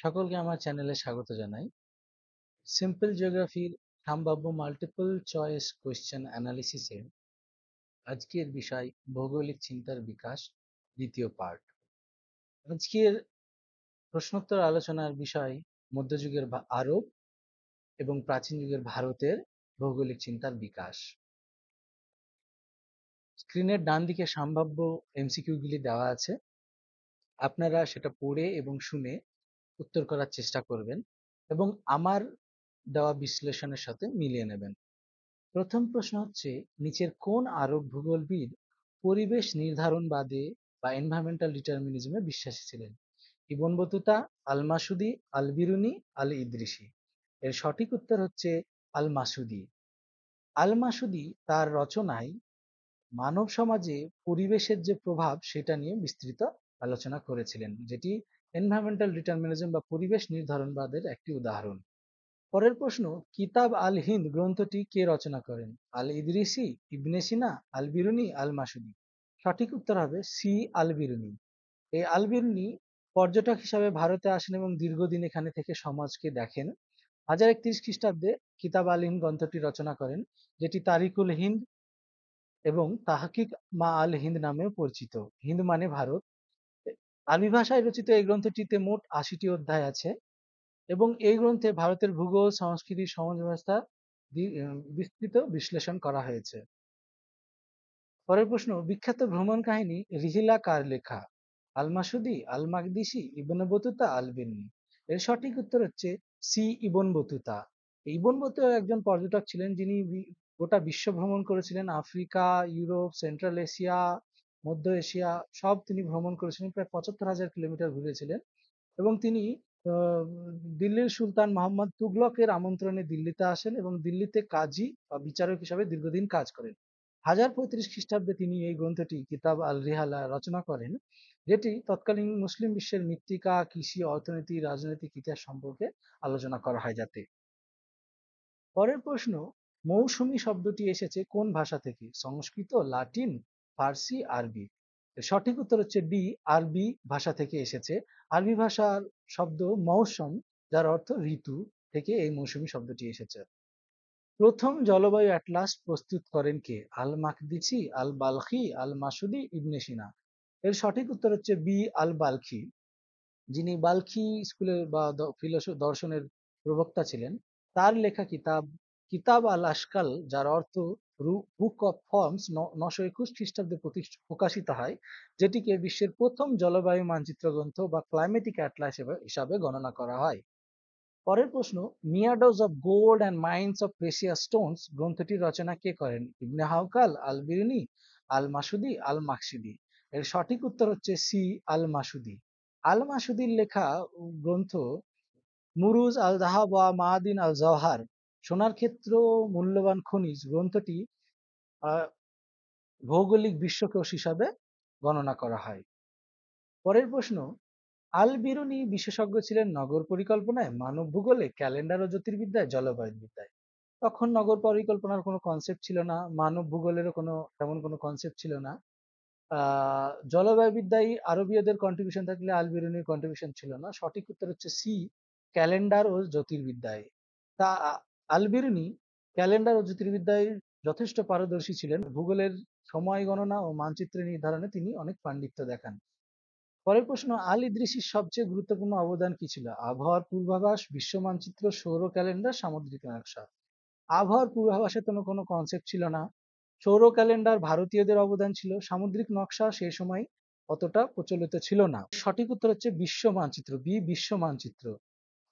সকলকে আমার চ্যানেলে স্বাগত জানাই। সিম্পল জিওগ্রাফির সম্ভাব্য মাল্টিপল চয়েস কোয়েশ্চেন অ্যানালিসিসে আজকের বিষয় ভৌগোলিক চিন্তার বিকাশ, দ্বিতীয় পার্ট। আজকের প্রশ্নোত্তর আলোচনার বিষয় মধ্যযুগের আরব এবং প্রাচীন যুগের ভারতের ভৌগোলিক চিন্তার বিকাশ। স্ক্রিনের ডান দিকে সম্ভাব্য এমসিকিউগুলি দেওয়া আছে, আপনারা সেটা পড়ে এবং শুনে উত্তর করার চেষ্টা করবেন এবং আমার দেওয়া বিশ্লেষণের সাথে মিলিয়ে নেবেন। প্রথম প্রশ্ন হচ্ছে, নিচের কোন আরব ভূগোলবিদ পরিবেশ নির্ধারণবাদে বা এনভায়রনমেন্টাল ডিটারমিনিজমে বিশ্বাসী ছিলেন? ইবন বতুতা, আল মাসুদি, আল বিরুনি, আল ইদ্রিসি। এর সঠিক উত্তর হচ্ছে আল মাসুদি। আল মাসুদি তার রচনায় মানব সমাজে পরিবেশের যে প্রভাব সেটা নিয়ে বিস্তৃত আলোচনা করেছিলেন, যেটি এনভায়রনমেন্টাল ডিটারমিনিজম বা পরিবেশ নির্ধারণবাদের একটি উদাহরণ। পরের প্রশ্ন, কিতাব আল হিন্দ গ্রন্থটি কে রচনা করেন? আল ইদরিসি, ইবনে সিনা, আল বিরুনি, আল মাসুদি। সঠিক উত্তর হবে সি, আল বিরুনি। এই আল বিরুনি পর্যটক হিসাবে ভারতে আসেন এবং দীর্ঘদিন এখানে থেকে সমাজকে দেখেন। 1031 খ্রিস্টাব্দে কিতাব আল হিন্দ গ্রন্থটি রচনা করেন, যেটি তারিকুল হিন্দ এবং তাহকিক মা আল হিন্দ নামেও পরিচিত। হিন্দ মানে ভারত। আরবি ভাষায় রচিত এই গ্রন্থটিতে মোট 80টি অধ্যায় আছে এবং এই গ্রন্থে ভারতের ভূগোল, সংস্কৃতি, সমাজ ব্যবস্থা বিস্তৃত বিশ্লেষণ করা হয়েছে। পরের প্রশ্ন, বিখ্যাত ভ্রমণ কাহিনী রিহিলা কার লেখা? Al Masudi, Al Maqdisi, Ibn Battuta, Al Biruni. এর সঠিক উত্তর হচ্ছে C, Ibn Battuta. Ibn Battuta একজন পর্যটক ছিলেন যিনি গোটা বিশ্ব ভ্রমণ করেছিলেন। আফ্রিকা, ইউরোপ, সেন্ট্রাল এশিয়া, মধ্য এশিয়া সব তিনি ভ্রমণ করেছিলেন। প্রায় 75,000 কিলোমিটার ঘুরেছিলেন এবং তিনি আহ, দিল্লির সুলতান মোহাম্মদ তুগলকের আমন্ত্রণে দিল্লিতে আসেন এবং দিল্লিতে কাজী বা বিচারক হিসাবে দীর্ঘদিন কাজ করেন। 1035 খ্রিস্টাব্দে তিনি এই গ্রন্থটি কিতাব আল রিহালা রচনা করেন, যেটি তৎকালীন মুসলিম বিশ্বের মৃত্তিকা, কৃষি, অর্থনীতি, রাজনৈতিক ইতিহাস সম্পর্কে আলোচনা করা হয় যাতে। পরের প্রশ্ন, মৌসুমী শব্দটি এসেছে কোন ভাষা থেকে? সংস্কৃত, লাতিন, ফার্সি, আরবি। এর সঠিক উত্তর হচ্ছে ডি, আরবি ভাষা থেকে এসেছে। আরবি ভাষার শব্দ মৌসুম, যার অর্থ ঋতু, থেকে এই মৌসুমী শব্দটি এসেছে। প্রথম জলবায়ু অ্যাটলাস প্রস্তুত করেন কে? আল মাকদিসি, আল বালখি, আল মাসুদি, ইবনে সিনা। এর সঠিক উত্তর হচ্ছে বি, আল বালখি, যিনি বাল্খি স্কুলের বা দর্শনের প্রবক্তা ছিলেন। তার লেখা কিতাব কিতাব আল আশকাল, যার অর্থ বুক অফ ফর্মস, 921 খ্রিস্টাব্দে প্রকাশিত হয়, যেটিকে বিশ্বের প্রথম জলবায়ু মানচিত্র গ্রন্থ বা ক্লাইমেটিক অ্যাটলাস হিসাবে গণনা করা হয়। পরের প্রশ্ন, meadows of gold and mines of precious stones গ্রন্থটির রচনা কে করেন? ইবনে হাউকাল, আল বিরুনি, আল মাসুদি, আল মাকসুদি। এর সঠিক উত্তর হচ্ছে সি, আল মাসুদি। আল মাসুদির লেখা গ্রন্থ মুরুজ আল দাহাব ওয়া মাআদিন আল জওহার, সোনার ক্ষেত্র, মূল্যবান খনিজ গ্রন্থটি আহ, ভৌগোলিক বিশ্বকোষ হিসাবে গণনা করা হয়। পরের প্রশ্ন, আল বিরুনি বিশেষজ্ঞ ছিলেন নগর পরিকল্পনায়, মানব ভূগোলে, ক্যালেন্ডার ও জ্যোতির্বিদ্যায়, জলবায়ুবিদ্যায়। তখন নগর পরিকল্পনার কোনো কনসেপ্ট ছিল না, মানব ভূগোলেরও তেমন কোনো কনসেপ্ট ছিল না। জলবায়ুবিদ্যায় আরবীয়দের কন্ট্রিবিউশন থাকলে আল বিরুনির কন্ট্রিবিউশন ছিল না। সঠিক উত্তর হচ্ছে সি, ক্যালেন্ডার ও জ্যোতির্বিদ্যায়। তা আল বিরুনি ক্যালেন্ডার ও জ্যোতির্বিদ্যায় যথেষ্ট পারদর্শী ছিলেন। ভূগোলের সময় গণনা ও মানচিত্র নির্ধারণে তিনি অনেক পাণ্ডিত্য দেখান। পরের প্রশ্ন, আল ইদ্রিসির সবচেয়ে গুরুত্বপূর্ণ অবদান কি ছিল? আবহাওয়ার পূর্বাভাস, বিশ্ব মানচিত্র, সৌর ক্যালেন্ডার, সামুদ্রিক নকশা। আবহাওয়ার পূর্বাভাসে তো কোনো কনসেপ্ট ছিল না। সৌর ক্যালেন্ডার ভারতীয়দের অবদান ছিল। সামুদ্রিক নকশা সেই সময় অতটা প্রচলিত ছিল না। সঠিক উত্তর হচ্ছে বিশ্ব মানচিত্র, বি, বিশ্ব মানচিত্র।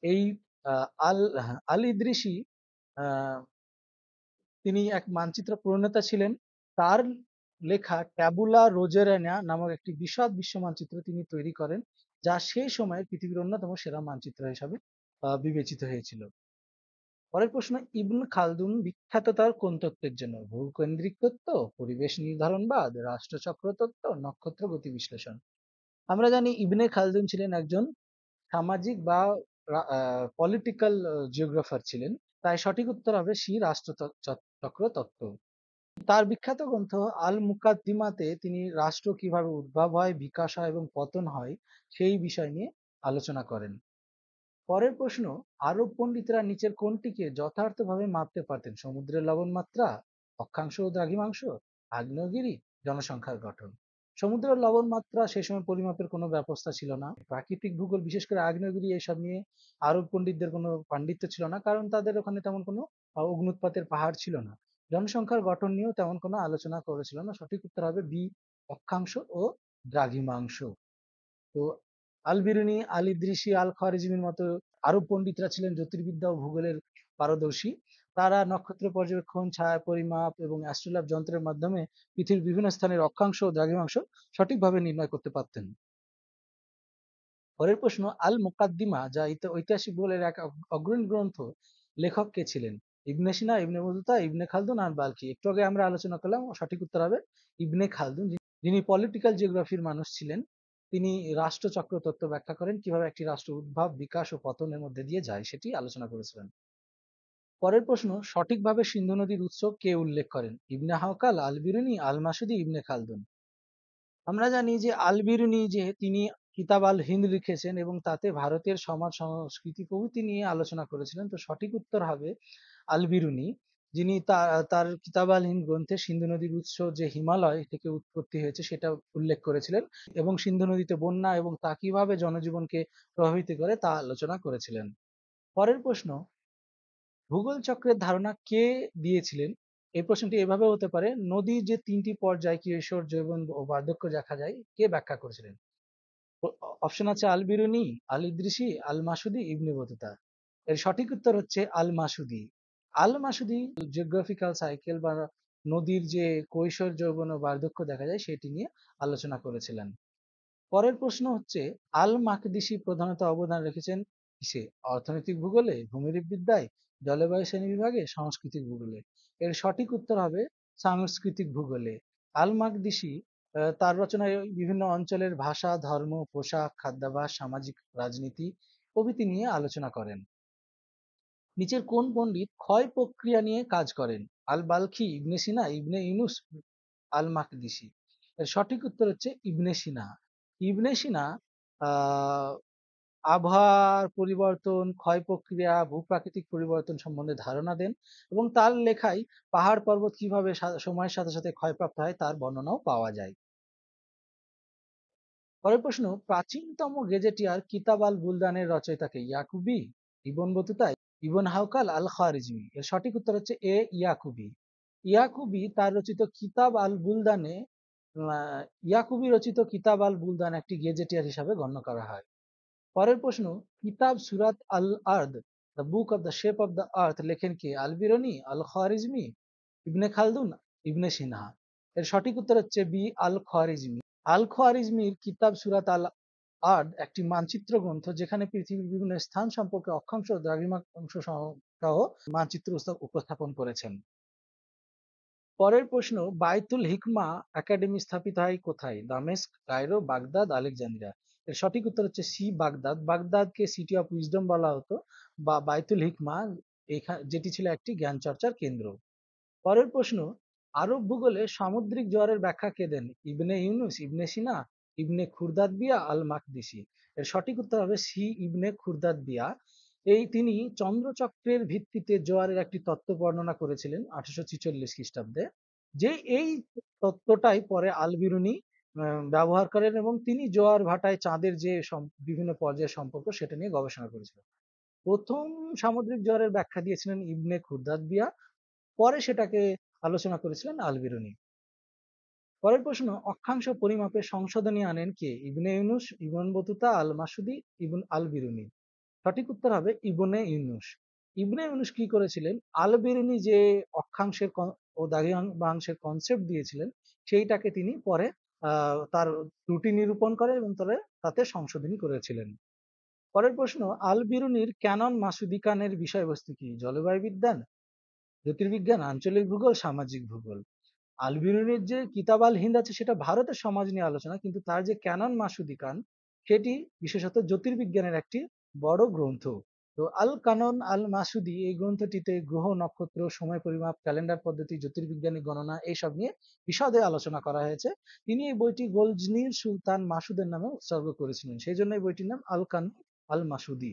এই আল ইদ্রিসি তিনি এক মানচিত্র প্রণেতা ছিলেন। তার লেখা ট্যাবুলা রোজেরানা নামক একটি বিশদ বিশ্ব মানচিত্র তিনি তৈরি করেন, যা সেই সময়ের পৃথিবীর অন্যতম সেরা মানচিত্র হিসাবে বিবেচিত হয়েছিল। পরের প্রশ্ন, ইবন খালদুন বিখ্যাত তার কোন তত্ত্বের জন্য? ভূকেন্দ্রিক তত্ত্ব, পরিবেশ নির্ধারণবাদ, রাষ্ট্রচক্র তত্ত্ব, নক্ষত্র গতি বিশ্লেষণ। আমরা জানি ইবনে খালদুন ছিলেন একজন সামাজিক বা পলিটিক্যাল জিওগ্রাফার ছিলেন, তাই সঠিক উত্তর হবে সি, রাষ্ট্রচক্র তত্ত্ব। তার বিখ্যাত গ্রন্থ আল মুকাদ্দিমাতে তিনি রাষ্ট্র কিভাবে উদ্ভব হয়, বিকাশ হয় এবং পতন হয় সেই বিষয় নিয়ে আলোচনা করেন। পরের প্রশ্ন, আরব পণ্ডিতরা নিচের কোনটিকে যথার্থভাবে মাপতে পারতেন? সমুদ্রের লবণমাত্রা, অক্ষাংশ ও দ্রাঘিমাংশ, আগ্নেয়গিরি, জনসংখ্যার গঠন। সমুদ্রের লবণমাত্রা সে সময় পরিমাপের কোনো ব্যবস্থা ছিল না। প্রাকৃতিক ভূগোল, বিশেষ করে আগ্নেয়গিরি, এসব নিয়ে আরব পণ্ডিতদের কোনো পাণ্ডিত্য ছিল না, কারণ তাদের ওখানে তেমন কোনো অগ্নুৎপাতের পাহাড় ছিল না। জনসংখ্যার গঠন নিয়েও তেমন কোনো আলোচনা করেছিল না। সঠিক উত্তর হবে বি, অক্ষাংশ ও দ্রাঘিমাংশ। তো আল বিরুনি, আল ইদ্রিসি, আল খাওয়ারিজমির মতো আরব পণ্ডিতরা ছিলেন জ্যোতির্বিদ্যা ও ভূগোলের পারদর্শী। তারা নক্ষত্র পর্যবেক্ষণ, ছায়া পরিমাপ এবং অ্যাস্ট্রোল্যাব যন্ত্রের মাধ্যমে পৃথিবীর বিভিন্ন স্থানের অক্ষাংশ ও দ্রাঘিমাংশ সঠিকভাবে নির্ণয় করতে পারতেন। পরের প্রশ্ন, আল মুকাদ্দিমা, যা ঐতিহাসিক ভূগোলের এক অগ্রণী গ্রন্থ, লেখক কে ছিলেন? ইবনে সিনা, ইবনে বতুতা, ইবনে খালদুন আর বাল্কি। একটু আগে আমরা আলোচনা করলাম, সঠিক উত্তর হবে ইবনে খালদুন, যিনি পলিটিক্যাল জিওগ্রাফির মানুষ ছিলেন। তিনি রাষ্ট্রচক্র তত্ত্ব ব্যাখ্যা করেন, কিভাবে একটি রাষ্ট্র উদ্ভব, বিকাশ ও পতনের মধ্যে দিয়ে যায় সেটি আলোচনা করেছিলেন। পরের প্রশ্ন, সঠিকভাবে সিন্ধু নদীর উৎস কে উল্লেখ করেন? ইবনে হাওকাল, আল বিরুনি, আল মাসুদি, ইবনে খালদুন। আমরা জানি যে আল বিরুনি, যে তিনি কিতাব আল হিন্দ লিখেছেন এবং তাতে ভারতের সমাজ সংস্কৃতি প্রভৃতি নিয়ে আলোচনা করেছিলেন। তো সঠিক উত্তর হবে আল বিরুনি, যিনি তার কিতাব আল হিন্দ গ্রন্থে সিন্ধু নদীর উৎস যে হিমালয় থেকে উৎপত্তি হয়েছে সেটা উল্লেখ করেছিলেন এবং সিন্ধু নদীতে বন্যা এবং তা কিভাবে জনজীবনকে প্রভাবিত করে তা আলোচনা করেছিলেন। পরের প্রশ্ন, ভূগোল চক্রের ধারণা কে দিয়েছিলেন? এই প্রশ্নটি এভাবে হতে পারে, নদীর যে তিনটি পর্যায়, কিশোর, যৌবন ও বার্ধক্য দেখা যায়, কে ব্যাখ্যা করেছিলেন? অপশন আছে আল বিরুনি, আল ইদ্রিসি, আল মাসুদি, ইবনে বতুতা। এর সঠিক উত্তর হচ্ছে আল মাসুদি। আল মাসুদি জিওগ্রাফিক্যাল সাইকেল বা নদীর যে কৈশোর, যৌবন ও বার্ধক্য দেখা যায় সেটি নিয়ে আলোচনা করেছিলেন। পরের প্রশ্ন হচ্ছে, আল মাকদিসি প্রধানত অবদান রেখেছেন কিসে? অর্থনৈতিক ভূগোলে, ভূমিরূপবিদ্যায়, জলবায়ু শ্রেণী বিভাগে, সাংস্কৃতিক ভূগোলে। এর সঠিক উত্তর হবে সাংস্কৃতিক ভূগোলে। আল মাকদিসি তার রচনায় বিভিন্ন অঞ্চলের ভাষা, ধর্ম, পোশাক, খাদ্যাভ্যাস, সামাজিক রাজনীতি প্রভৃতি নিয়ে আলোচনা করেন। নিচের কোন পণ্ডিত ক্ষয় প্রক্রিয়া নিয়ে কাজ করেন? আল বালখি, ইবনে সিনা, ইবনে ইউনুস, আল মাকদিসি। এর সঠিক উত্তর হচ্ছে ইবনে সিনা। ইবনে সিনা আহ আবহাওয়ার পরিবর্তন, ক্ষয় প্রক্রিয়া, ভূপ্রাকৃতিক পরিবর্তন সম্বন্ধে ধারণা দেন এবং তার লেখায় পাহাড় পর্বত কিভাবে সময়ের সাথে সাথে ক্ষয়প্রাপ্ত হয় তার বর্ণনাও পাওয়া যায়। পরের প্রশ্ন, প্রাচীনতম গেজেটিয়ার কিতাব আল বুলদানের রচয়িতাকে? ইয়াকুবি, ইবন বতুতা, ইবন হাউকাল, আল খারিজমি। এর সঠিক উত্তর হচ্ছে এ, ইয়াকুবি। ইয়াকুবি তার রচিত কিতাব আল বুলদানে ইয়াকুবি রচিত কিতাব আল বুলদান একটি গেজেটিয়ার হিসাবে গণ্য করা হয়। পরের প্রশ্ন, Kitab Surat al Ard, the book of the shape of the earth লেখেন কে? আল বিরনি, আল খারিজমি, ইবনে খালদুন, ইবনে সিনহা। এর সঠিক উত্তর হচ্ছে বি, আল খারিজমি। আল খারিজমির কিতাব সুরাত আল আর্দ একটি মানচিত্র গ্রন্থ, যেখানে পৃথিবীর বিভিন্ন স্থান সম্পর্কে অক্ষাংশ ও দ্রাঘিমাংশ সহ মানচিত্র উপস্থাপন করেছেন। পরের প্রশ্ন, বায়তুল হিকমা একাডেমি স্থাপিত হয় কোথায়? Damascus, Cairo, Baghdad, Alexandria. এর সঠিক উত্তর হচ্ছে সি, বাগদাদ। বাগদাদকে সিটি অফ উইজডম বলা হতো, বা বায়তুল হিকমা যেটি ছিল একটি জ্ঞান চর্চার কেন্দ্র। পরের প্রশ্ন, আরব ভূগোলে সামুদ্রিক জোয়ারের ব্যাখ্যা কে দেন? ইবনে ইউনুস, ইবনে সিনা, ইবনে খুরদাদবিয়া, আল মাকদিসি। এর সঠিক উত্তর হবে সি, ইবনে খুরদাদবিয়া। তিনি চন্দ্রচক্রের ভিত্তিতে জোয়ারের একটি তত্ত্ব বর্ণনা করেছিলেন 1846 খ্রিস্টাব্দে। যে এই তত্ত্বটাই পরে আল বিরুনি ব্যবহার করেন এবং তিনি জোয়ার ভাটায় চাঁদের যে বিভিন্ন পর্যায়ের সম্পর্ক সেটা নিয়ে গবেষণা করেছিলেন। প্রথম সামুদ্রিক জোয়ারের ব্যাখ্যা দিয়েছিলেন ইবনে খুরদাদবিয়া, পরে সেটাকে আলোচনা করেছিলেন আল বিরুনি। পরের প্রশ্ন, অক্ষাংশ পরিমাপে সংশোধনী আনেন কে? ইবনে ইউনুস, ইবন বতুতা, আল মাসুদি, ইবন আল বিরুনি। সঠিক উত্তর হবে ইবনে ইউনুস। ইবনে ইউনুস কি করেছিলেন? আল বিরুনি যে অক্ষাংশের ও দ্রাঘিমাংশের কনসেপ্ট দিয়েছিলেন সেইটাকে তিনি পরে তার ত্রুটি নিরূপণ করে এবং তাতে সংশোধনী করেছিলেন। পরের প্রশ্ন, আল বিরুনির ক্যানন মাসুদিকানের বিষয়বস্তু কি? জলবায়ু বিজ্ঞান, জ্যোতির্বিজ্ঞান, আঞ্চলিক ভূগোল, সামাজিক ভূগোল। আল বিরুনির যে কিতাব আল হিন্দ আছে সেটা ভারতের সমাজ নিয়ে আলোচনা, কিন্তু তার যে ক্যানন মাসুদিকান সেটি বিশেষত জ্যোতির্বিজ্ঞানের একটি বড় গ্রন্থ। তো আল কানন আল মাসুদি এই গ্রন্থটিতে গ্রহ, নক্ষত্র, সময় পরিমাপ, ক্যালেন্ডার পদ্ধতি, জ্যোতির্বিজ্ঞানী গণনা এইসব নিয়ে বিশদে আলোচনা করা হয়েছে। তিনি এই বইটি গজনির সুলতান মাসুদের নামে উৎসর্গ করেছিলেন, সেই জন্য এই বইটির নাম আল কানন আল মাসুদি।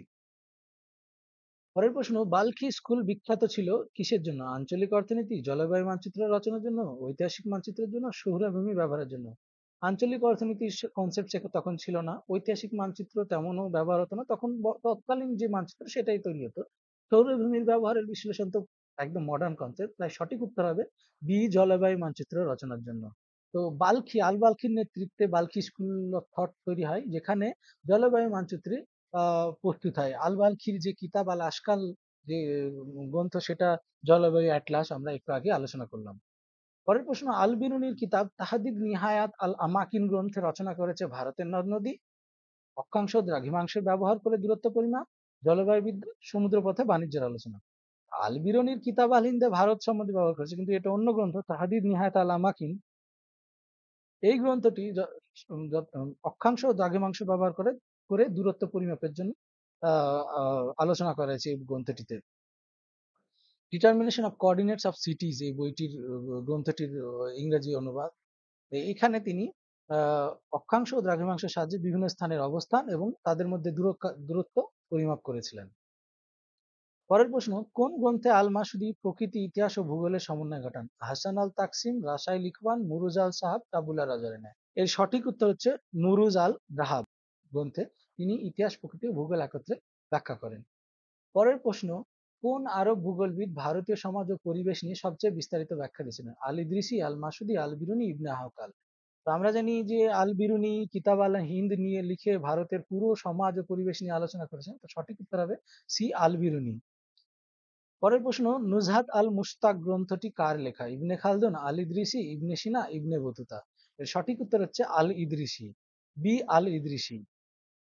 পরের প্রশ্ন, বাল্কি স্কুল বিখ্যাত ছিল কিসের জন্য? আঞ্চলিক অর্থনীতি, জলবায়ু মানচিত্র রচনার জন্য, ঐতিহাসিক মানচিত্রের জন্য, শহুরে ভূমি ব্যবহারের জন্য? আঞ্চলিক অর্থনীতির কনসেপ্ট তখন ছিল না, ঐতিহাসিক মানচিত্র তেমনও ব্যবহার হতো না তখন, তৎকালীন যে মানচিত্র সেটাই তৈরি হতো। শহুরে ভূমির ব্যবহারের বিশ্লেষণ তো একদম মডার্ন কনসেপ্ট, তাই সঠিক উত্তর হবে বি, জলবায়ু মানচিত্র রচনার জন্য। তো আল বাল্কির নেতৃত্বে বাল্কি স্কুল অফ থট তৈরি হয়, যেখানে জলবায়ু মানচিত্রে প্রস্তুত হয়। আল বালখির যে কিতাব আল আশকাল, যে গ্রন্থ, সেটা জলবায়ু অ্যাটলাস, আমরা একটু আগে আলোচনা করলাম। পরের প্রশ্ন, আল বিরুনির কিতাব তাহাদিদ নিহায়াত আল আমাকিন গ্রন্থে রচনা করেছে ভারতের নদ নদী, অক্ষাংশ দ্রাঘিমাংশের ব্যবহার করে দূরত্ব পরিমাপ, জলবায়ুবিদ্যা, সমুদ্রপথে বাণিজ্যের আলোচনা? আল বিরুনির কিতাব আল হিন্দে ভারত সম্বন্ধে ব্যবহার করেছে, কিন্তু এটা অন্য গ্রন্থ, তাহাদিদ নিহায়াত আল আমাকিন। এই গ্রন্থটি অক্ষাংশ ও দ্রাঘিমাংশ ব্যবহার করে করে দূরত্ব পরিমাপের জন্য আলোচনা করা হয়েছে এই গ্রন্থটিতে। Determination of coordinates of cities, এই বইটির গ্রন্থটির ইংরেজি অনুবাদ। এখানে তিনি আহ, অক্ষাংশ ও দ্রাঘিমাংশের সাহায্যে বিভিন্ন স্থানের অবস্থান এবং তাদের মধ্যে দূরত্ব পরিমাপ করেছিলেন। পরের প্রশ্ন, কোন গ্রন্থে আল মাসুদি প্রকৃতি, ইতিহাস ও ভূগোলের সমন্বয় ঘটান? হাসান আল তাকসিম, রাসাই লিখওয়ান, মুরুজ আল সাহাব, টাবুলা রাজারেনে? এর সঠিক উত্তর হচ্ছে মুরুজ আল রাহাব গ্রন্থে তিনি ইতিহাস, প্রকৃতি ও ভূগোল একত্রে ব্যাখ্যা করেন। পরের প্রশ্ন, কোন আরব ভূগোলবিদ ভারতীয় সমাজ ও পরিবেশ নিয়ে সবচেয়ে বিস্তারিত ব্যাখ্যা দিয়েছিলেন? আল ইদ্রিসি, আল মাসুদি, আল বিরুনি, ইবনে আহকাল? তো আমরা জানি যে আল বিরুনি কিতাব আল হিন্দ নিয়ে লিখে ভারতের পুরো সমাজ ও পরিবেশ নিয়ে আলোচনা করেছেন, তো সঠিক উত্তর হবে সি, আল বিরুনি। পরের প্রশ্ন, নুজহাত আল মুশতাক গ্রন্থটি কার লেখা? ইবনে খালদুন, আল ইদ্রিসি, ইবনে সিনা, ইবনে বতুতা? এর সঠিক উত্তর হচ্ছে আল ইদ্রিসি, বি, আল ইদ্রিসি।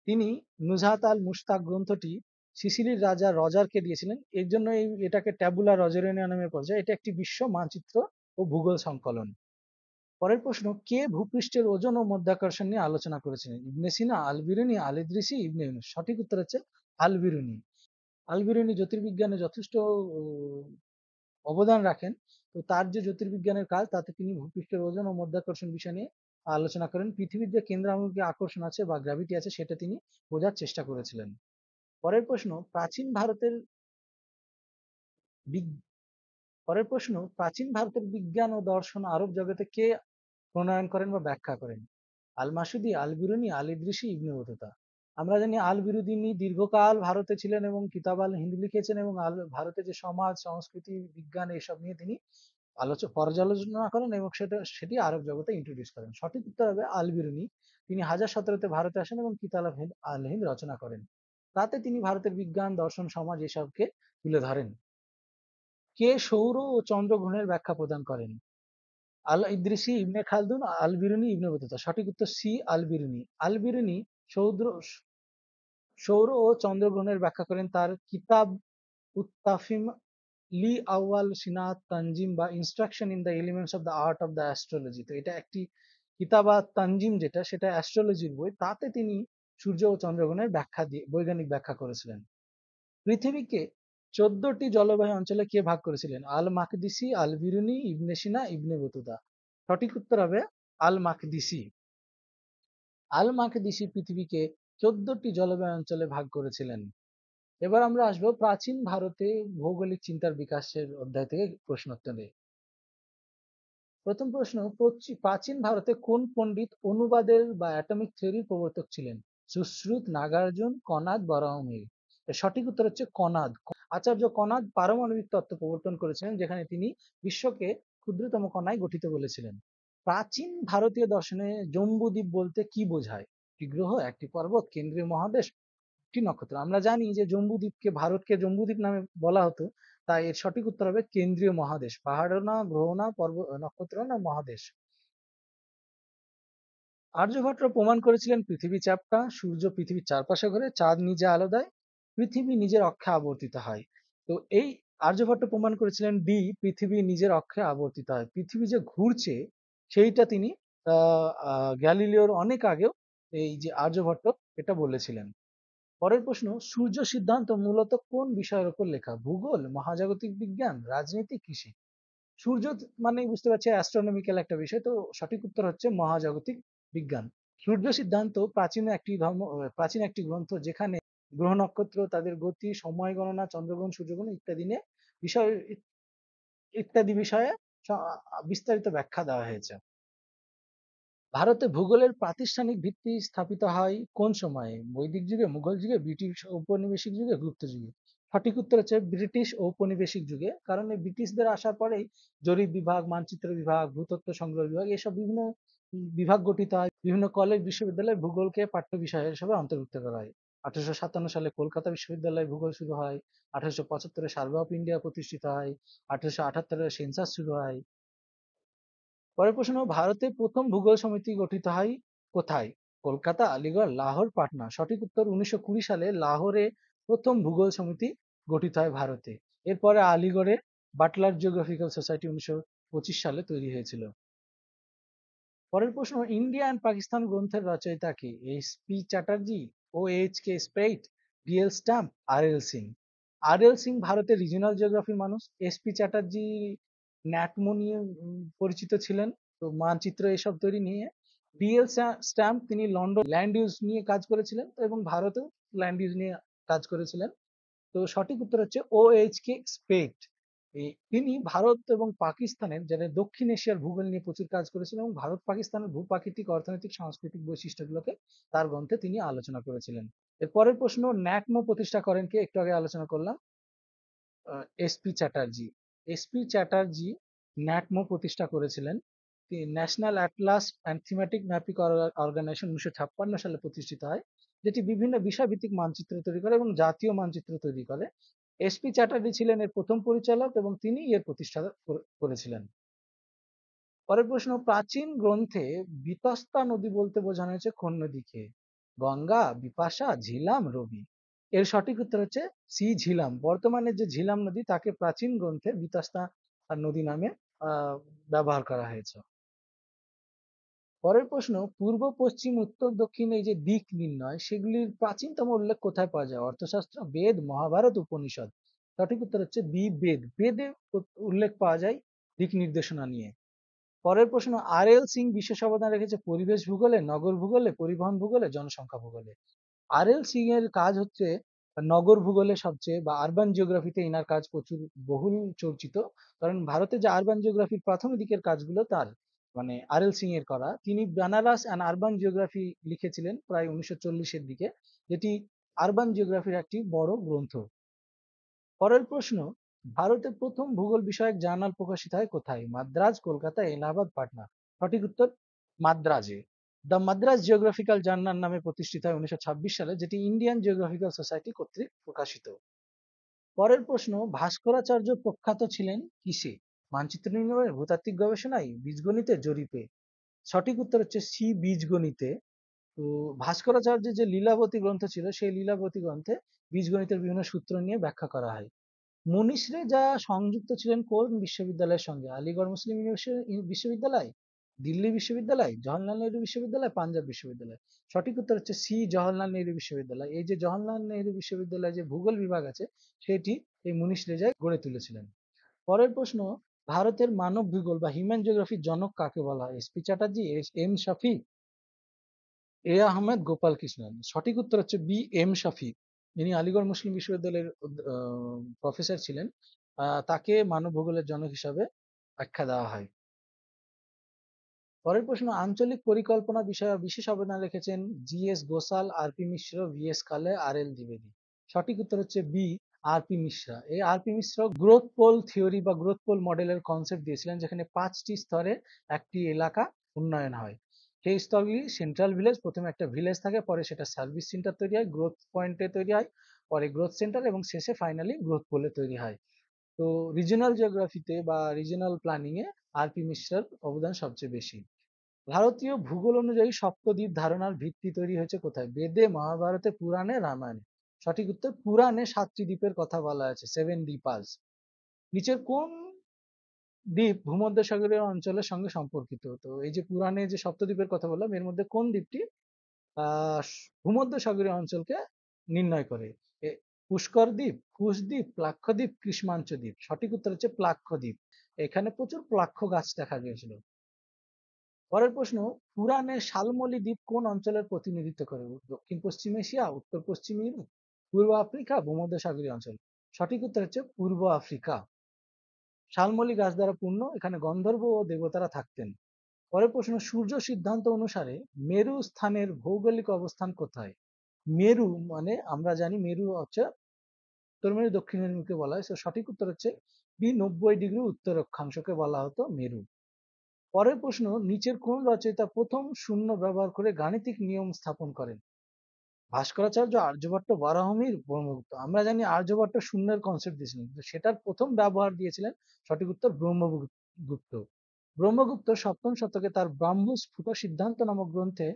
তিনি নুজহাত আল মুশতাক গ্রন্থটি সিসিলির রাজা রজারকে দিয়েছিলেন, এর জন্য এটাকে ট্যাবুলা রজারিনা নামে পরিচয়। এটা একটি বিশ্ব মানচিত্র ও ভূগোল সংকলন। পরের প্রশ্ন, কে ভূপৃষ্ঠের ওজন ও মধ্যাকর্ষণ নিয়ে আলোচনা করেছিলেন? ইবনে সিনা, আল বিরুনি, আল ইদ্রিসি, ইবনে ইউনুস? সঠিক উত্তর হচ্ছে আল বিরুনি। আল বিরুনি জ্যোতির্বিজ্ঞানে যথেষ্ট অবদান রাখেন। তো তার যে জ্যোতির্বিজ্ঞানের কাজ, তাতে তিনি ভূপৃষ্ঠের ওজন ও মধ্যাকর্ষণ বিষয় নিয়ে আলোচনা করেন। পৃথিবীর যে কেন্দ্রামুখী আকর্ষণ আছে বা গ্র্যাভিটি আছে, সেটা তিনি বোঝার চেষ্টা করেছিলেন। পরের প্রশ্ন, প্রাচীন ভারতের বিগ- পরের প্রশ্ন, প্রাচীন ভারতের বিজ্ঞান ও দর্শন আরব জগতে কে প্রণয়ন করেন বা ব্যাখ্যা করেন? আল মাসুদি, আল বিরুনি, আল ইদ্রিসি, ইবনে বতুতা? আমরা জানি আল বিরুদিনী দীর্ঘকাল ভারতে ছিলেন এবং কিতাব আল হিন্দ লিখেছেন, এবং ভারতে যে সমাজ, সংস্কৃতি, বিজ্ঞান এইসব নিয়ে তিনি পর্যালোচনা করেন এবং সেটি আরব জগতে ইন্ট্রোডিউস করেন। সঠিক উত্তর হবে আল বিরুনি। তিনি 1017-তে ভারতে আসেন এবং কিতাব আল হিন্দ রচনা করেন। তাতে তিনি ভারতের বিজ্ঞান, দর্শন, সমাজ এসবকে তুলে ধরেন। কে সৌর ও চন্দ্রগ্রহণের ব্যাখ্যা প্রদান করেন? আল ইদ্রিসি, ইবনে খালদুন, আল বিরুনি, ইবনে বতুতা? সঠিক উত্তর সি, আল বিরুনি। আল বিরুনি সৌর সৌর ও চন্দ্রগ্রহণের ব্যাখ্যা করেন তার কিতাব উত্তাফিম লি আউয়াল সিনাত তানজিম বা instruction in the elements of the art of the astrology. তো এটা একটি কিতাবা তানজিম, যেটা সেটা অ্যাস্ট্রোলজির বই, তাতে তিনি সূর্য ও চন্দ্রগ্রহণের ব্যাখ্যা দিয়ে বৈজ্ঞানিক ব্যাখ্যা করেছিলেন। পৃথিবীকে 14টি জলবায়ু অঞ্চলে কে ভাগ করেছিলেন? আল মাকদিসি, আল বিরুনি, ইবনে সিনা, ইবনে বতুতা? সঠিক উত্তর হবে আল মাকদিসি। আল মাকদিসি পৃথিবীকে 14টি জলবায়ু অঞ্চলে ভাগ করেছিলেন। এবার আমরা আসবো প্রাচীন ভারতে ভৌগোলিক চিন্তার বিকাশের অধ্যায় থেকে প্রশ্নোত্তরে। প্রথম প্রশ্ন, প্রাচীন ভারতে কোন পণ্ডিত অনুবাদের বা অ্যাটমিক থিওরির প্রবর্তক ছিলেন? সুশ্রুত, নাগার্জুন, কনাদ, বরাহমির? এর সঠিক উত্তর হচ্ছে কনাদ। আচার্য কনাদ পারমাণবিক তত্ত্ব প্রবর্তন করেছিলেন, যেখানে তিনি বিশ্বকে ক্ষুদ্রতম কণায় গঠিত বলেছিলেন। প্রাচীন ভারতীয় দর্শনে জম্বুদ্বীপ বলতে কি বোঝায়? একটি গ্রহ, একটি পর্বত, কেন্দ্রীয় মহাদেশ, একটি নক্ষত্র? আমরা জানি যে ভারতকে জম্বুদ্বীপ নামে বলা হতো, তাই এর সঠিক উত্তর হবে কেন্দ্রীয় মহাদেশ। পাহাড় না, গ্রহ না, পর্বত, নক্ষত্র না, মহাদেশ? আর্যভট্ট প্রমাণ করেছিলেন পৃথিবী চ্যাপ্টা, সূর্য পৃথিবীর চারপাশে ঘোরে, চাঁদ নিজে আলো দেয়, পৃথিবী নিজের অক্ষে আবর্তিত হয়। তো এই আর্যভট্ট প্রমাণ করেছিলেন ডি, পৃথিবী নিজের অক্ষে আবর্তিত হয়। পৃথিবী যে ঘুরছে সেইটা তিনি গ্যালিলিওর অনেক আগেও এই যে আর্যভট্ট এটা বলেছিলেন। পরের প্রশ্ন, সূর্য সিদ্ধান্ত মূলত কোন বিষয়ের উপর লেখা? ভূগোল, মহাজাগতিক বিজ্ঞান, রাজনীতি, কৃষি? সূর্য মানে বুঝতে পারছি অ্যাস্ট্রোনমিক্যাল একটা বিষয়, তো সঠিক উত্তর হচ্ছে মহাজাগতিক বিজ্ঞান। সূর্য সিদ্ধান্ত প্রাচীন একটি গ্রন্থ, যেখানে গ্রহ নক্ষত্র, তাদের গতি, সময় গণনা, চন্দ্রগ্রহণ, সূর্যগ্রহণ বিষয় ইত্যাদি বিষয়ে বিস্তারিত ব্যাখ্যা দেওয়া হয়েছে। ভারতে ভূগোলের প্রাতিষ্ঠানিক ভিত্তি স্থাপিত হয় কোন সময়ে? বৈদিক যুগে, মুঘল যুগে, ব্রিটিশ ঔপনিবেশিক যুগে, গুপ্ত যুগে? সঠিক উত্তর হচ্ছে ব্রিটিশ ঔপনিবেশিক যুগে। কারণ এই ব্রিটিশদের আসার পরেই জরিপ বিভাগ, মানচিত্র বিভাগ, ভূতত্ত্ব সংগ্রহ বিভাগ এসব বিভিন্ন বিভাগ গঠিত হয়। বিভিন্ন কলেজ, বিশ্ববিদ্যালয়ে ভূগোলকে পাঠ্য বিষয় হিসেবে অন্তর্ভুক্ত করা হয়। 1857 সালে কলকাতা বিশ্ববিদ্যালয়ে ভূগোল শুরু হয়। 1875 সার্ভে অফ ইন্ডিয়া প্রতিষ্ঠিত হয়। 1878 সেন্সাস শুরু হয়। পরের প্রশ্ন, ভারতে প্রথম ভূগোল সমিতি গঠিত হয় কোথায়? কলকাতা, আলিগড়, লাহোর, পাটনা? সঠিক উত্তর 1920 সালে লাহোরে প্রথম ভূগোল সমিতি গঠিত হয় ভারতে। এরপরে আলিগড়ে বাটলার জিওগ্রাফিক্যাল সোসাইটি 1925 সালে তৈরি হয়েছিল। পরের প্রশ্ন, ইন্ডিয়া অ্যান্ড পাকিস্তান গ্রন্থের রচয়িতা কে? SP. Chatterjee, ও.এইচ.কে. স্পেইট, D.El. Stamp, আর.এল. Singh? আর.এল. Singh ভারতের রিজিওনাল জিওগ্রাফির মানুষ। এস.পি. চ্যাটার্জি ন্যাটমো নিয়ে পরিচিত ছিলেন, তো মানচিত্র এসব তৈরি নিয়ে। ডি.এল. স্ট্যাম্প তিনি লন্ডন ল্যান্ড ইউজ নিয়ে কাজ করেছিলেন এবং ভারতেও ল্যান্ড ইউজ নিয়ে কাজ করেছিলেন। তো সঠিক উত্তর হচ্ছে ও.এইচ.কে. স্পেইট। তিনি ভারত এবং পাকিস্তানের যারা দক্ষিণ এশিয়ার ভূগোল নিয়ে প্রচুর কাজ করেছিলেন এবং ভারত পাকিস্তানের ভূপ্রাকৃতিক, অর্থনৈতিক, সাংস্কৃতিক বৈশিষ্ট্যগুলোকে তার গ্রন্থে তিনি আলোচনা করেছিলেন। এর পরের প্রশ্ন, ন্যাকমো প্রতিষ্ঠা করেন কে? একটু আগে আলোচনা করলাম, এস.পি. চ্যাটার্জি। এস.পি. চ্যাটার্জি ন্যাকমো প্রতিষ্ঠা করেছিলেন। National Atlas and Thematic Mapping Organisation 1956 সালে প্রতিষ্ঠিত হয়, যেটি বিভিন্ন বিষয়ভিত্তিক মানচিত্র তৈরি করে এবং জাতীয় মানচিত্র তৈরি করে। এস.পি. চ্যাটার্জি ছিলেন এর প্রথম পরিচালক এবং তিনি এর প্রতিষ্ঠা করেছিলেন। পরের প্রশ্ন, প্রাচীন গ্রন্থে বিতস্তা নদী বলতে বোঝানো হয়েছে কোন নদীকে? গঙ্গা, বিপাশা, ঝিলাম, রবি? এর সঠিক উত্তর হচ্ছে সি ঝিলাম। বর্তমানে যে ঝিলাম নদী তাকে প্রাচীন গ্রন্থে বিতস্তা নদী নামে ব্যবহার করা হয়েছে। পরের প্রশ্ন, পূর্ব, পশ্চিম, উত্তর, দক্ষিণ এই যে দিক নির্ণয় সেগুলির প্রাচীনতম উল্লেখ কোথায় পাওয়া যায়? অর্থশাস্ত্র, বেদ, মহাভারত, উপনিষদ? সঠিক উত্তর হচ্ছে বি বেদ। বেদে উল্লেখ পাওয়া যায় দিক নির্দেশনা নিয়ে। পরের প্রশ্ন, আর.এল. সিং বিশেষ অবদান রেখেছে পরিবেশ ভূগোলে, নগর ভূগোলে, পরিবহন ভূগোলে, জনসংখ্যা ভূগোলে? আর.এল. সিং এর কাজ হচ্ছে নগর ভূগোলে সবচেয়ে বা আরবান জিওগ্রাফিতে এনার কাজ প্রচুর বহুল চর্চিত। কারণ ভারতে যে আরবান জিওগ্রাফির প্রাথমিক দিকের কাজগুলো তার মানে আর.এল. সিং এর করা। তিনি বানারস অ্যান্ড আরবান জিওগ্রাফি লিখেছিলেন প্রায় 1940-এর দিকে, যেটি আরবান জিওগ্রাফির একটি বড় গ্রন্থ। পরের প্রশ্ন, ভারতে প্রথম ভূগোল বিষয়ক জার্নাল প্রকাশিত হয় কোথায়? মাদ্রাজ, কলকাতা, এলাহাবাদ, পাটনা? সঠিক উত্তর মাদ্রাজে। দ্য মাদ্রাজ জিওগ্রাফিক্যাল জার্নাল নামে প্রতিষ্ঠিত হয় 1926 সালে, যেটি ইন্ডিয়ান জিওগ্রাফিক্যাল সোসাইটি কর্তৃক প্রকাশিত। পরের প্রশ্ন, ভাস্করাচার্য প্রখ্যাত ছিলেন কিসে? মানচিত্র নির্মাণে, ভূতাত্ত্বিক গবেষণায়, বীজগণিতে, জরিপে? সঠিক উত্তর হচ্ছে সি বীজগণিতে। তো ভাস্করাচার্যের যে লীলাবতী গ্রন্থ ছিল সেই লীলাবতী গ্রন্থে বীজগণিতের বিভিন্ন সূত্র নিয়ে ব্যাখ্যা করা হয়। মনীষ রেজা সংযুক্ত ছিলেন কোন বিশ্ববিদ্যালয়ের সঙ্গে? আলিগড় মুসলিম বিশ্ববিদ্যালয়, দিল্লি বিশ্ববিদ্যালয়, জওহরলাল নেহরু বিশ্ববিদ্যালয়, পাঞ্জাব বিশ্ববিদ্যালয়? সঠিক উত্তর হচ্ছে সি জওহরলাল নেহরু বিশ্ববিদ্যালয়। এই যে জওহরলাল নেহরু বিশ্ববিদ্যালয় যে ভূগোল বিভাগ আছে সেটি এই মনীষ রেজাই গড়ে তুলেছিলেন। পরের প্রশ্ন, ভারতের মানব ভূগোল বা হিউম্যান জিওগ্রাফির জনক কাকে বলা হয়? এস.পি. চ্যাটার্জি, এম শফি, এ আহমেদ, গোপাল কৃষ্ণন? সঠিক উত্তর হচ্ছে বি এম শফি। যিনি আলিগড় মুসলিম বিশ্ববিদ্যালয়ের প্রফেসর ছিলেন। তাকে মানব ভূগোলের জনক হিসাবে আখ্যা দেওয়া হয়। পরের প্রশ্ন, আঞ্চলিক পরিকল্পনা বিষয়ে বিশেষ অবদান রেখেছেন জি.এস. গোসাল, আর.পি. মিশ্র, ভি.এস. কালে, আর.এল. দ্বিবেদী? সঠিক উত্তর হচ্ছে বি আর.পি. মিশ্রা। এই আর.পি. মিশ্র গ্রোথ পোল থিওরি বা গ্রোথ পোল মডেলের কনসেপ্ট দিয়েছিলেন, যেখানে 5টি স্তরে একটি এলাকা উন্নয়ন হয়। সেই স্তরগুলি সেন্ট্রাল ভিলেজ, প্রথমে একটা ভিলেজ থাকে, পরে সেটা সার্ভিস সেন্টার তৈরি হয়, গ্রোথ পয়েন্টে তৈরি হয়, পরে গ্রোথ সেন্টার এবং শেষে ফাইনালি গ্রোথ পোলে তৈরি হয়। তো রিজিওনাল জিওগ্রাফিতে বা রিজিওনাল প্ল্যানিং এ আর.পি. মিশ্রার অবদান সবচেয়ে বেশি। ভারতীয় ভূগোল অনুযায়ী সপ্তদ্বীপ ধারণার ভিত্তি তৈরি হয়েছে কোথায়? বেদে, মহাভারতে, পুরাণে, রামায়ণে? সঠিক উত্তর পুরাণে 7টি দ্বীপের কথা বলা আছে, 7 দ্বীপাস। নিচের কোন দ্বীপ ভূমধ্যসাগরীয় অঞ্চলের সঙ্গে সম্পর্কিত? তো এই যে পুরাণে যে সপ্তদ্বীপের কথা বললাম এর মধ্যে কোন দ্বীপটি ভূমধ্যসাগরীয় অঞ্চলকে নির্ণয় করে? পুষ্কর দ্বীপ, কুশ দ্বীপ, প্লাক্ষ দ্বীপ, কৃষ্মাঞ্চ দ্বীপ? সঠিক উত্তর হচ্ছে প্লাক্ষ দ্বীপ। এখানে প্রচুর প্লাক্ষ গাছ দেখা গিয়েছিল। পরের প্রশ্ন, পুরাণে শালমলী দ্বীপ কোন অঞ্চলের প্রতিনিধিত্ব করে? দক্ষিণ পশ্চিম এশিয়া, উত্তর পশ্চিম ইউরোপ, পূর্ব আফ্রিকা, ভূমধ্যসাগরীয় অঞ্চল। সঠিক উত্তর হচ্ছে পূর্ব আফ্রিকা। শালমলি গাছ দ্বারা পূর্ণ, এখানে গন্ধর্ব ও দেবতারা থাকতেন। পরের প্রশ্ন, সূর্য সিদ্ধান্ত অনুসারে মেরু স্থানের ভৌগোলিক অবস্থান কোথায়? মেরু মানে আমরা জানি মেরু হচ্ছে উত্তর মেরু, দক্ষিণ মেরুকে বলা হয়। সঠিক উত্তর হচ্ছে বি, 90 ডিগ্রি উত্তর অক্ষাংশকে বলা হতো মেরু। পরের প্রশ্ন, নিচের কোন রচয়িতা প্রথম শূন্য ব্যবহার করে গাণিতিক নিয়ম স্থাপন করেন? ভাস্করাচার্য, আর্যভট্ট, বরাহমিহির, ব্রহ্মগুপ্ত। আমরা জানি আর্যভট্ট শূন্যের কনসেপ্ট দিয়েছিলেন, কিন্তু সেটার প্রথম ব্যবহার দিয়েছিলেন সঠিক উত্তর ব্রহ্মগুপ্ত। ব্রহ্মগুপ্ত সপ্তম শতকে তার ব্রাহ্মস্ফুট সিদ্ধান্ত নামক গ্রন্থে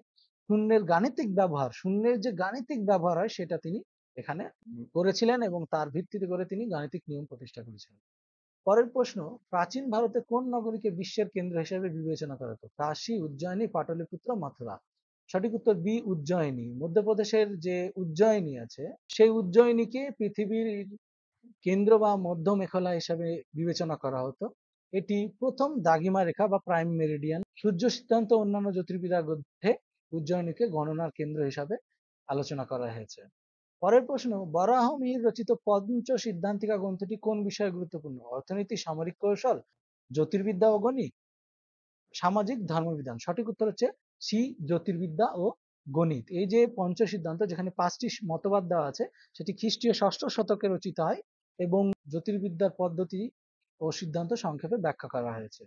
শূন্যের গাণিতিক ব্যবহার, শূন্যের যে গাণিতিক ব্যবহার হয় সেটা তিনি এখানে করেছিলেন এবং তার ভিত্তিতে করে তিনি গাণিতিক নিয়ম প্রতিষ্ঠা করেছিলেন। পরের প্রশ্ন, প্রাচীন ভারতে কোন নগরীকে বিশ্বের কেন্দ্র হিসেবে বিবেচনা করা হতো? কাশী, উজ্জয়িনী, পাটলিপুত্র, মথুরা। সঠিক উত্তর বি, উজ্জয়িনী। মধ্যপ্রদেশের যে উজ্জয়িনী আছে সেই উজ্জয়িনীকে পৃথিবীর কেন্দ্র বা মধ্য মেখলা হিসেবে বিবেচনা করা হতো। এটি প্রথম দ্রাঘিমা রেখা বা প্রাইম মেরিডিয়ান। সূর্য সিদ্ধান্ত অন্যান্য জ্যোতির্বিদ্যার মধ্যে উজ্জয়িনীকে গণনার কেন্দ্র হিসাবে আলোচনা করা হয়েছে। পরের প্রশ্ন, বরাহমিহির রচিত পঞ্চ সিদ্ধান্তিকা গ্রন্থটি কোন বিষয়ে গুরুত্বপূর্ণ? অর্থনীতি, সামরিক কৌশল, জ্যোতির্বিদ্যা ও গণিত, সামাজিক ধর্মবিধান। সঠিক উত্তর হচ্ছে সি, জ্যোতির্বিদ্যা ও গণিত। এই যে পঞ্চ সিদ্ধান্ত, যেখানে 5টি মতবাদ দেওয়া আছে, সেটি খ্রিস্টীয় ষষ্ঠ শতকে রচিত হয় এবং জ্যোতির্বিদ্যার পদ্ধতি ও সিদ্ধান্ত সংক্ষেপে ব্যাখ্যা করা হয়েছে।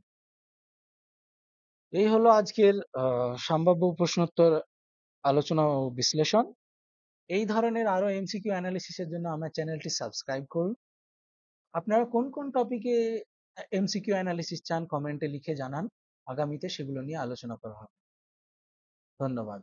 এই হলো আজকের সম্ভাব্য প্রশ্নোত্তর আলোচনা ও বিশ্লেষণ। এই ধরনের আরো এমসিকিউ অ্যানালিসিসের জন্য আমার চ্যানেলটি সাবস্ক্রাইব করুন। আপনারা কোন কোন টপিকে এমসিকিউ অ্যানালিসিস চান কমেন্টে লিখে জানান, আগামীতে সেগুলো নিয়ে আলোচনা করা হবে। ধন্যবাদ।